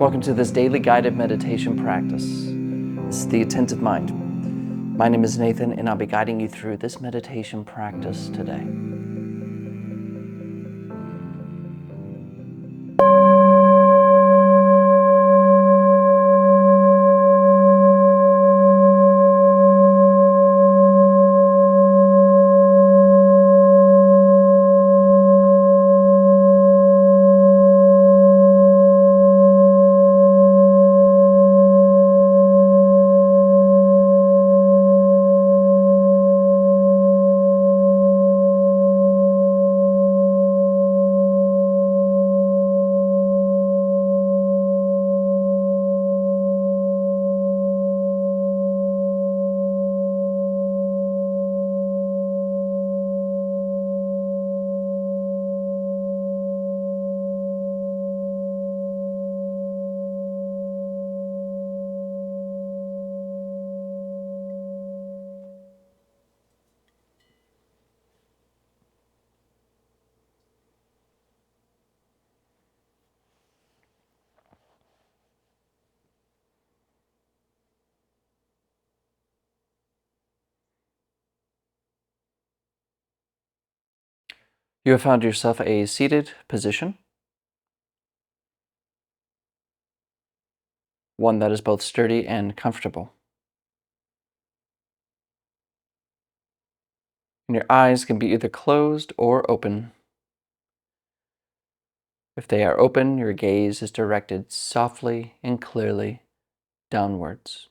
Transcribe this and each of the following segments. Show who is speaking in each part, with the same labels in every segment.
Speaker 1: Welcome to this daily guided meditation practice. This is the Attentive Mind. My name is Nathan, and I'll be guiding you through this meditation practice today. You have found yourself a seated position, one that is both sturdy and comfortable. And your eyes can be either closed or open. If they are open, your gaze is directed softly and clearly downwards.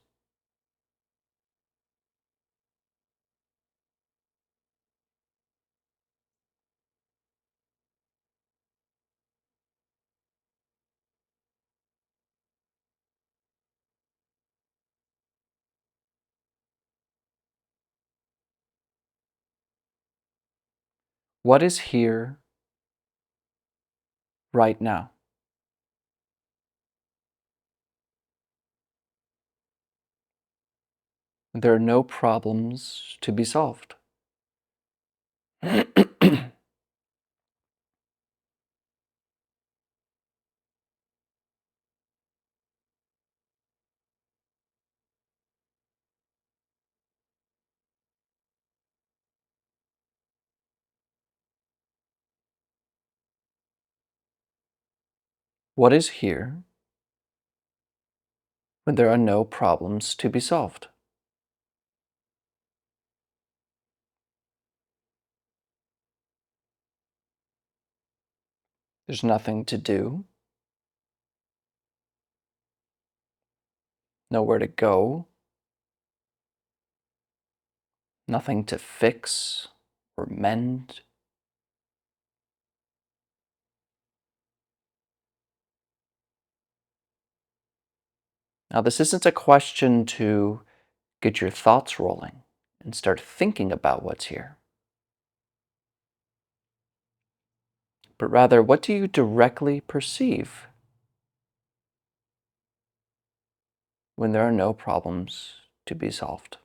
Speaker 1: What is here right now? There are no problems to be solved. What is here when there are no problems to be solved? There's nothing to do, nowhere to go, nothing to fix or mend. Now, this isn't a question to get your thoughts rolling and start thinking about what's here, but rather, what do you directly perceive when there are no problems to be solved?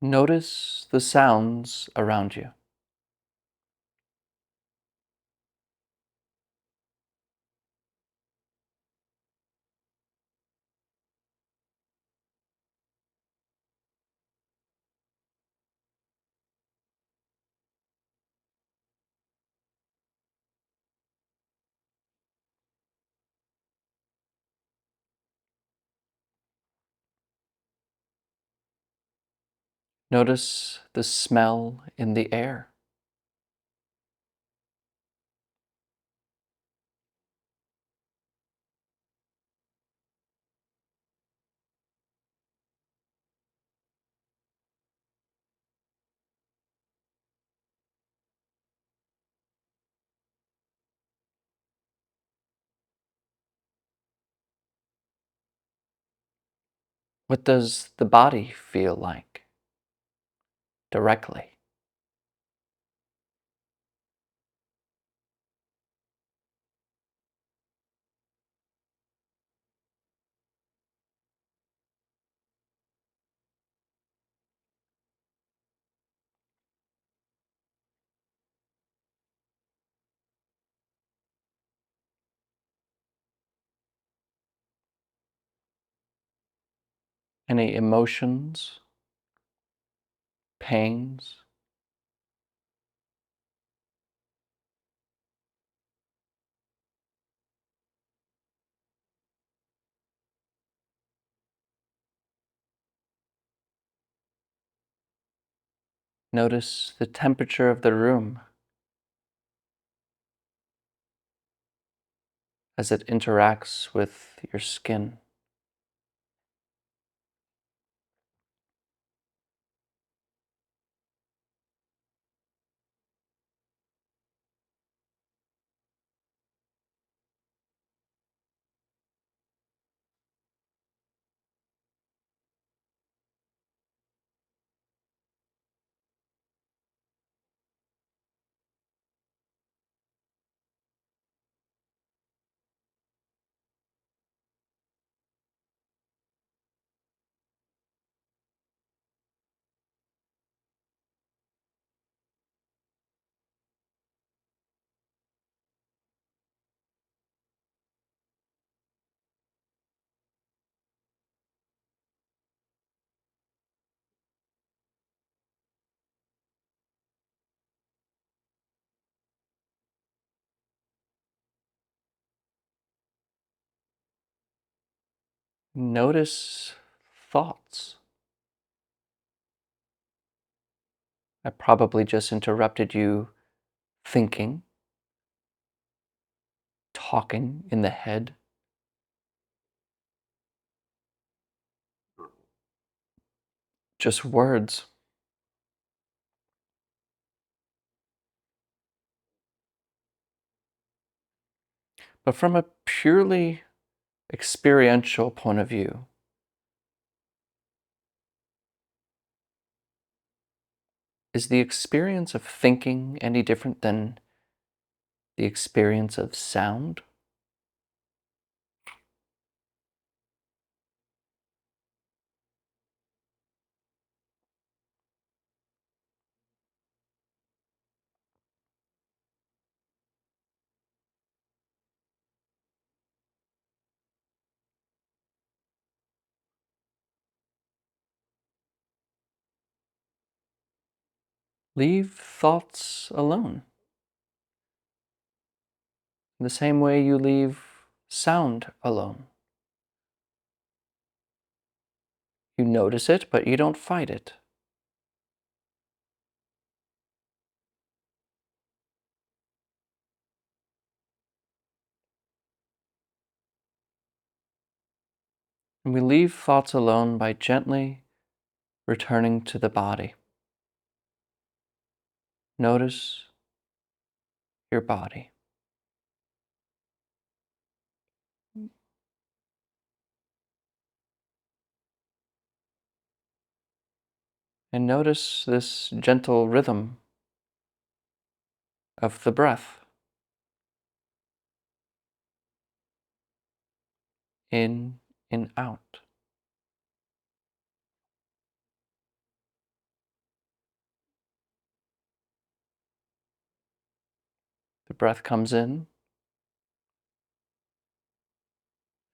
Speaker 1: Notice the sounds around you. Notice the smell in the air. What does the body feel like directly? Any emotions, pains? Notice the temperature of the room as it interacts with your skin. Notice thoughts. I probably just interrupted you thinking, talking in the head. Just words. But from a purely experiential point of view, is the experience of thinking any different than the experience of sound? Leave thoughts alone. In the same way you leave sound alone. You notice it, but you don't fight it. And we leave thoughts alone by gently returning to the body. Notice your body. And notice this gentle rhythm of the breath. In and out. The breath comes in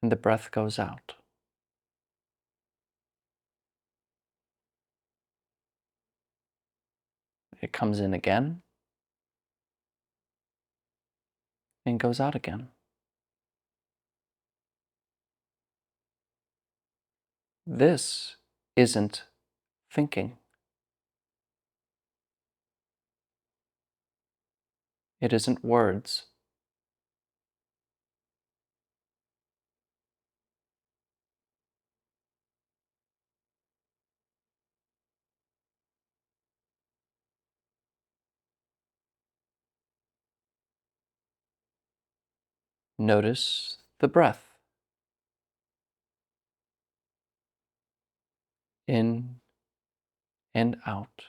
Speaker 1: and the breath goes out. It comes in again and goes out again. This isn't thinking. It isn't words. Notice the breath. in and out.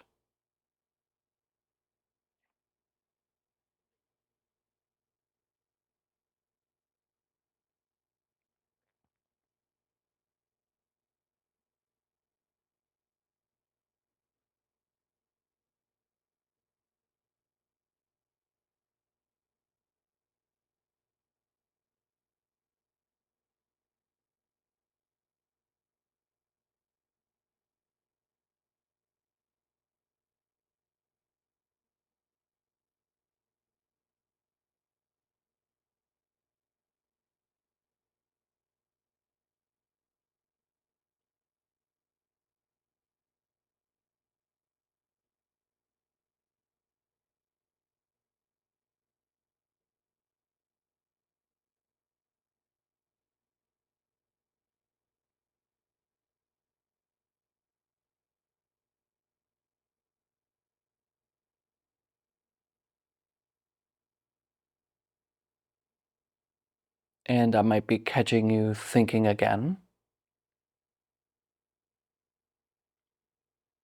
Speaker 1: And I might be catching you thinking again.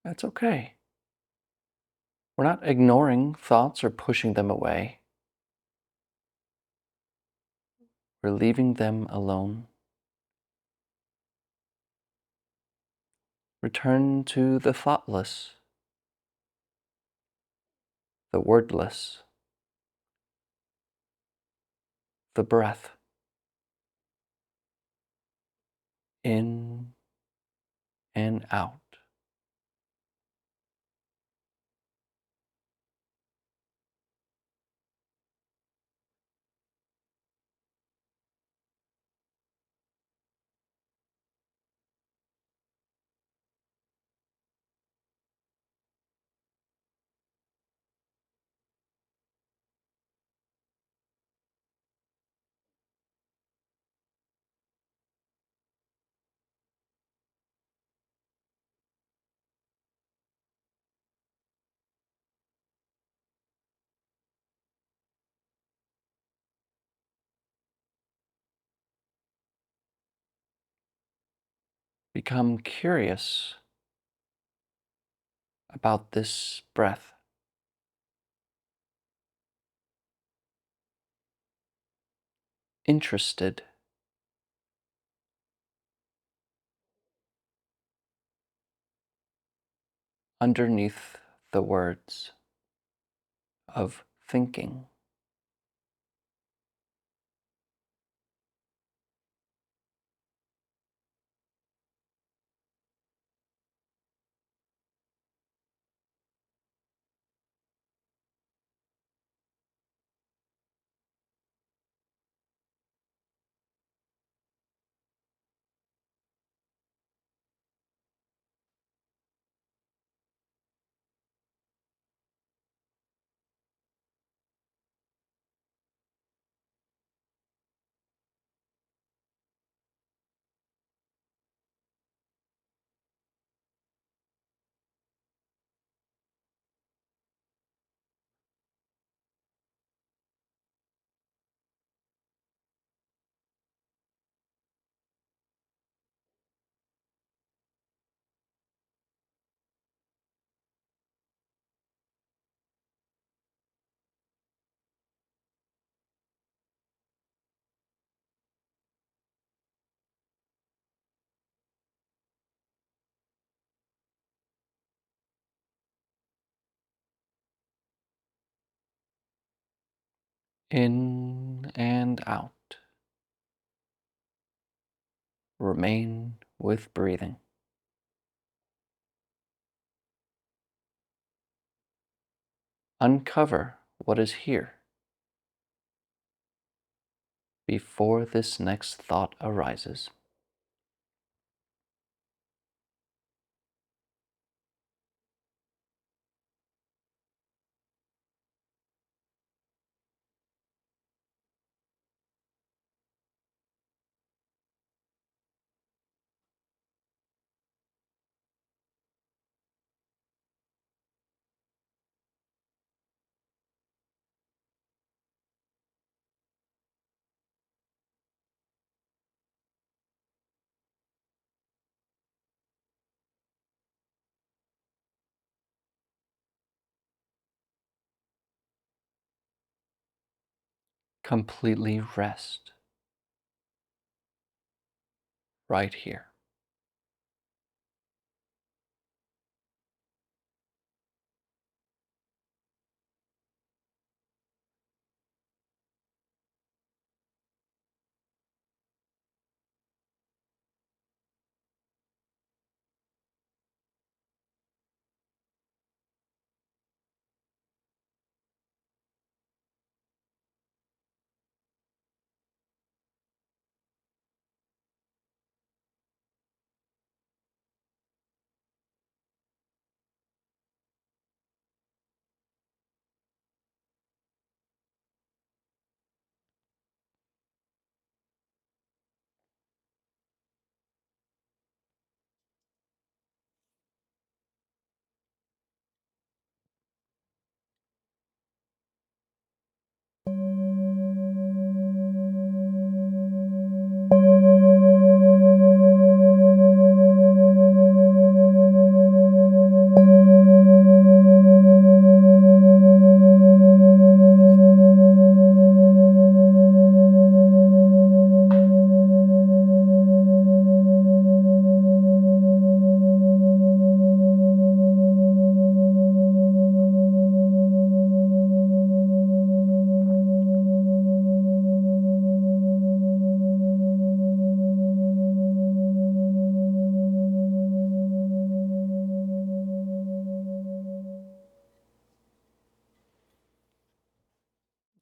Speaker 1: That's okay. We're not ignoring thoughts or pushing them away. We're leaving them alone. Return to the thoughtless, the wordless, the breath. In and out. Become curious about this breath. Interested. Underneath the words of thinking. In and out. Remain with breathing. Uncover what is here before this next thought arises. completely rest right here.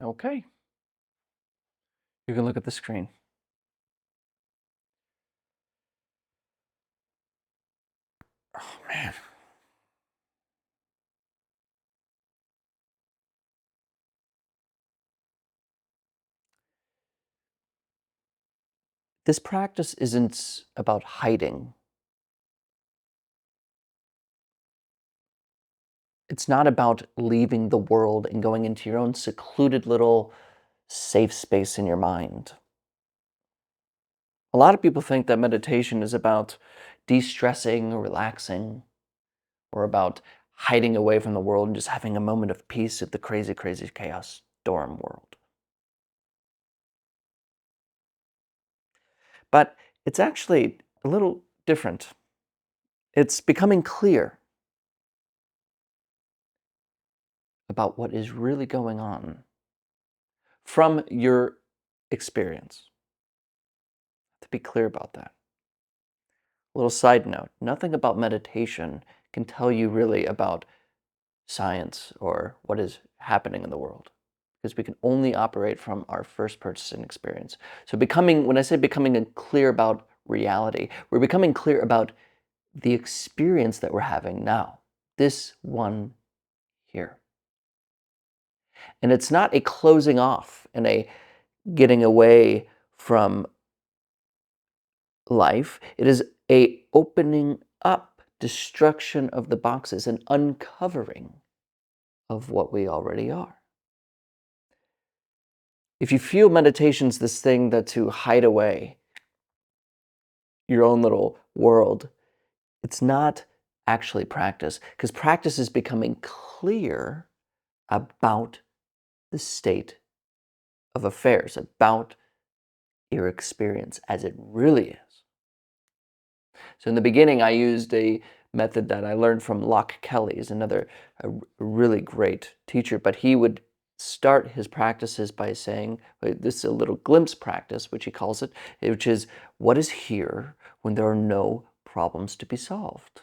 Speaker 1: Okay, you can look at the screen. Oh man. This practice isn't about hiding. It's not about leaving the world and going into your own secluded little safe space in your mind. A lot of people think that meditation is about de-stressing or relaxing, or about hiding away from the world and just having a moment of peace of the crazy, crazy chaos storm world. But it's actually a little different. It's becoming clear about what is really going on from your experience. To be clear about that. A little side note, nothing about meditation can tell you really about science or what is happening in the world, because we can only operate from our first person experience. So when I say becoming clear about reality, we're becoming clear about the experience that we're having now, this one here. And it's not a closing off and a getting away from life. It is a opening up, destruction of the boxes, and uncovering of what we already are. If you feel meditation's this thing that to hide away your own little world, it's not actually practice, because practice is becoming clear about the state of affairs, about your experience as it really is. So in the beginning, I used a method that I learned from Locke Kelly, is another really great teacher, but he would start his practices by saying, this is a little glimpse practice, which he calls it, which is, what is here when there are no problems to be solved?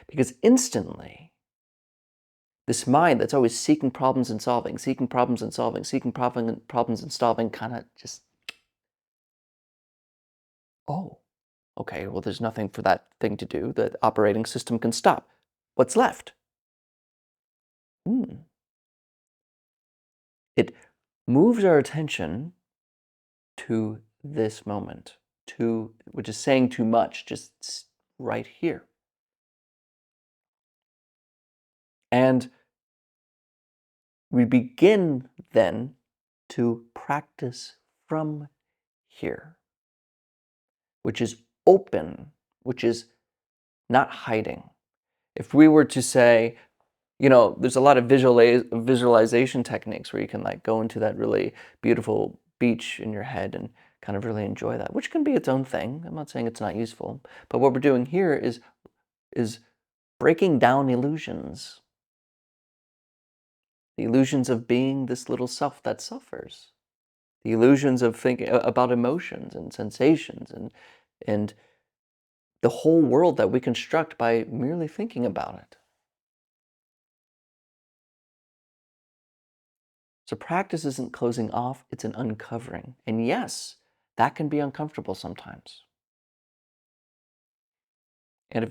Speaker 1: Because instantly, this mind that's always seeking problems and solving, seeking problems and solving, seeking problems and solving, kind of just, oh, okay, well, there's nothing for that thing to do. The operating system can stop. What's left? Hmm. It moves our attention to this moment, which is saying too much, just right here. And we begin then to practice from here, which is open, which is not hiding. If we were to say, there's a lot of visualization techniques where you can like go into that really beautiful beach in your head and kind of really enjoy that, which can be its own thing. I'm not saying it's not useful, but what we're doing here is breaking down illusions. The illusions of being this little self that suffers. The illusions of thinking about emotions and sensations and the whole world that we construct by merely thinking about it. So practice isn't closing off, it's an uncovering. And yes, that can be uncomfortable sometimes. And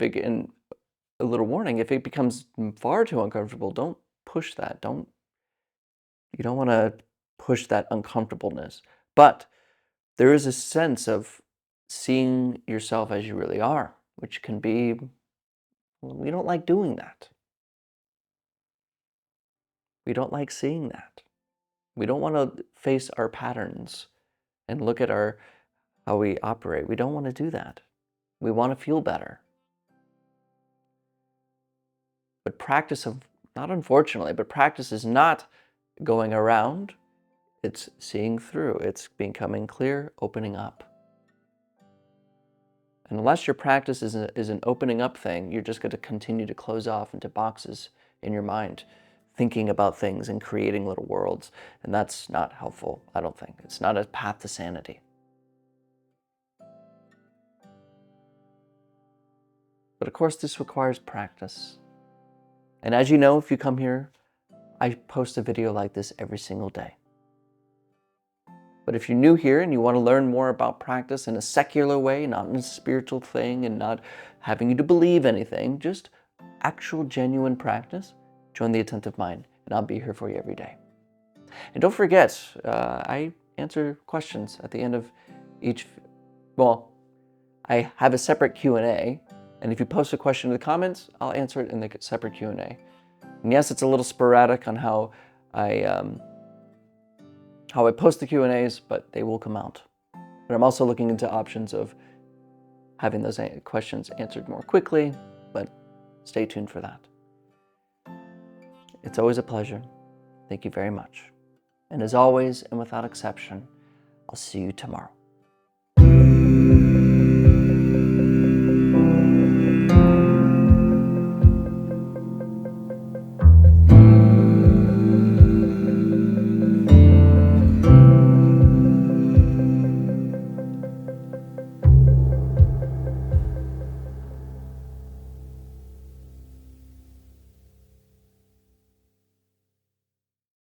Speaker 1: a little warning, if it becomes far too uncomfortable, don't push that. You don't want to push that uncomfortableness. But there is a sense of seeing yourself as you really are, which can be, we don't like doing that. We don't like seeing that. We don't want to face our patterns and look at how we operate. We don't want to do that. We want to feel better. But not unfortunately, but practice is not going around. It's seeing through. It's becoming clear, opening up. And unless your practice is an opening up thing, you're just going to continue to close off into boxes in your mind, thinking about things and creating little worlds. And that's not helpful, I don't think. It's not a path to sanity. But of course, this requires practice. And as you know, if you come here, I post a video like this every single day. But if you're new here and you want to learn more about practice in a secular way, not in a spiritual thing and not having you to believe anything, just actual genuine practice, join the Attentive Mind and I'll be here for you every day. And don't forget, I answer questions at the end of I have a separate Q&A, and if you post a question in the comments, I'll answer it in the separate Q&A. And yes, it's a little sporadic on how I post the Q&As, but they will come out. But I'm also looking into options of having those questions answered more quickly, but stay tuned for that. It's always a pleasure. Thank you very much. And as always, and without exception, I'll see you tomorrow.